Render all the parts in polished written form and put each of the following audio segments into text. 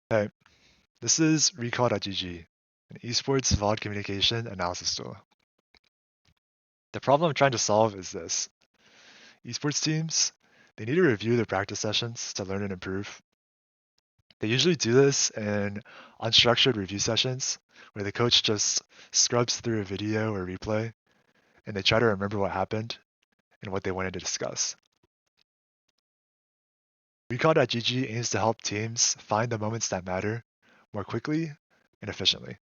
Hey, this is Recall.gg, an esports VOD communication analysis tool. The problem I'm trying to solve is this. Esports teams, they need to review their practice sessions to learn and improve. They usually do this in unstructured review sessions where the coach just scrubs through a video or replay and they try to remember what happened and what they wanted to discuss. Recall.gg aims to help teams find the moments that matter more quickly and efficiently.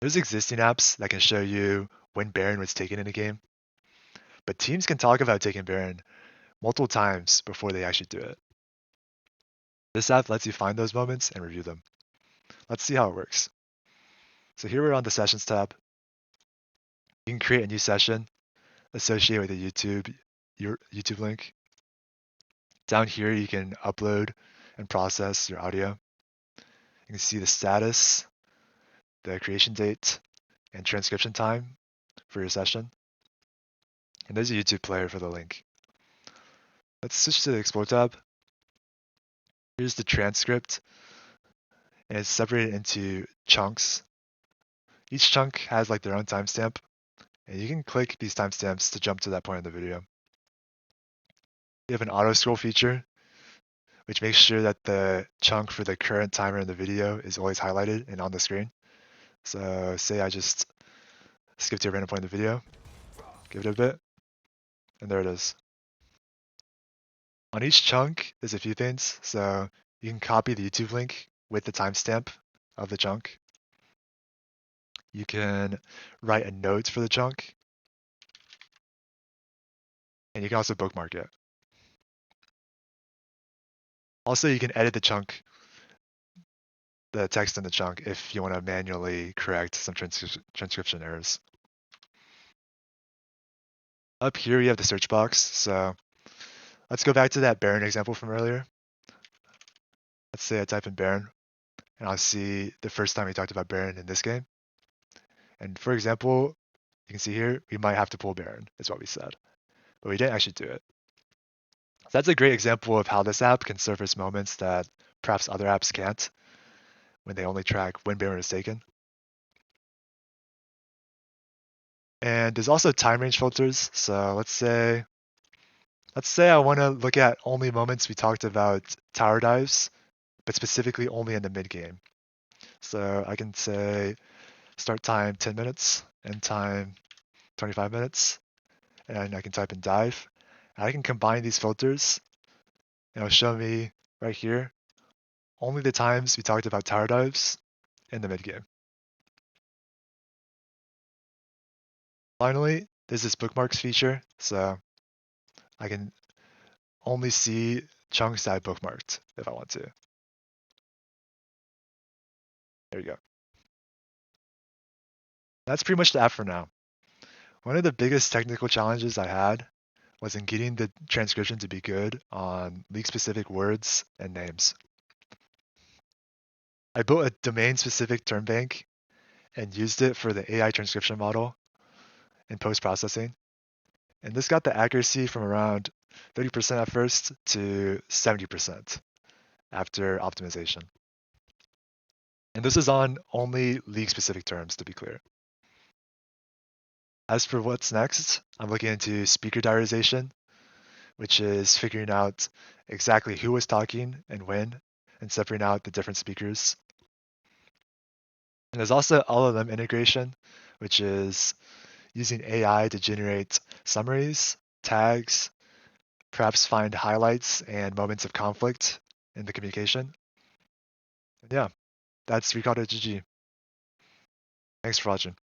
There's existing apps that can show you when Baron was taken in a game, but teams can talk about taking Baron multiple times before they actually do it. This app lets you find those moments and review them. Let's see how it works. So here we're on the Sessions tab. You can create a new session associated with your YouTube link. Down here, you can upload and process your audio. You can see the status, the creation date, and transcription time for your session. And there's a YouTube player for the link. Let's switch to the Explore tab. Here's the transcript, and it's separated into chunks. Each chunk has like their own timestamp, and you can click these timestamps to jump to that point in the video. We have an auto scroll feature, which makes sure that the chunk for the current timer in the video is always highlighted and on the screen. So say I just skip to a random point in the video, give it a bit, and there it is. On each chunk, there's a few things. So you can copy the YouTube link with the timestamp of the chunk. You can write a note for the chunk, and you can also bookmark it. Also, you can edit the text in the chunk if you want to manually correct some transcription errors. Up here, we have the search box. So let's go back to that Baron example from earlier. Let's say I type in Baron, and I'll see the first time we talked about Baron in this game. And for example, you can see here, we might have to pull Baron, is what we said. But we didn't actually do it. So that's a great example of how this app can surface moments that perhaps other apps can't when they only track when Baron is taken. And there's also time range filters. So let's say I want to look at only moments we talked about tower dives, but specifically only in the mid game. So I can say start time 10 minutes, end time 25 minutes, and I can type in dive. And I can combine these filters, and it'll show me right here only the times we talked about tower dives in the mid game. Finally, there's this bookmarks feature, so I can only see chunks that I bookmarked if I want to. There you go. That's pretty much the app for now. One of the biggest technical challenges I had was in getting the transcription to be good on league-specific words and names. I built a domain-specific term bank and used it for the AI transcription model in post-processing. And this got the accuracy from around 30% at first to 70% after optimization. And this is on only league-specific terms, to be clear. As for what's next, I'm looking into speaker diarization, which is figuring out exactly who was talking and when, and separating out the different speakers. And there's also LLM integration, which is using AI to generate summaries, tags, perhaps find highlights and moments of conflict in the communication. And yeah, that's Recall.gg. Thanks for watching.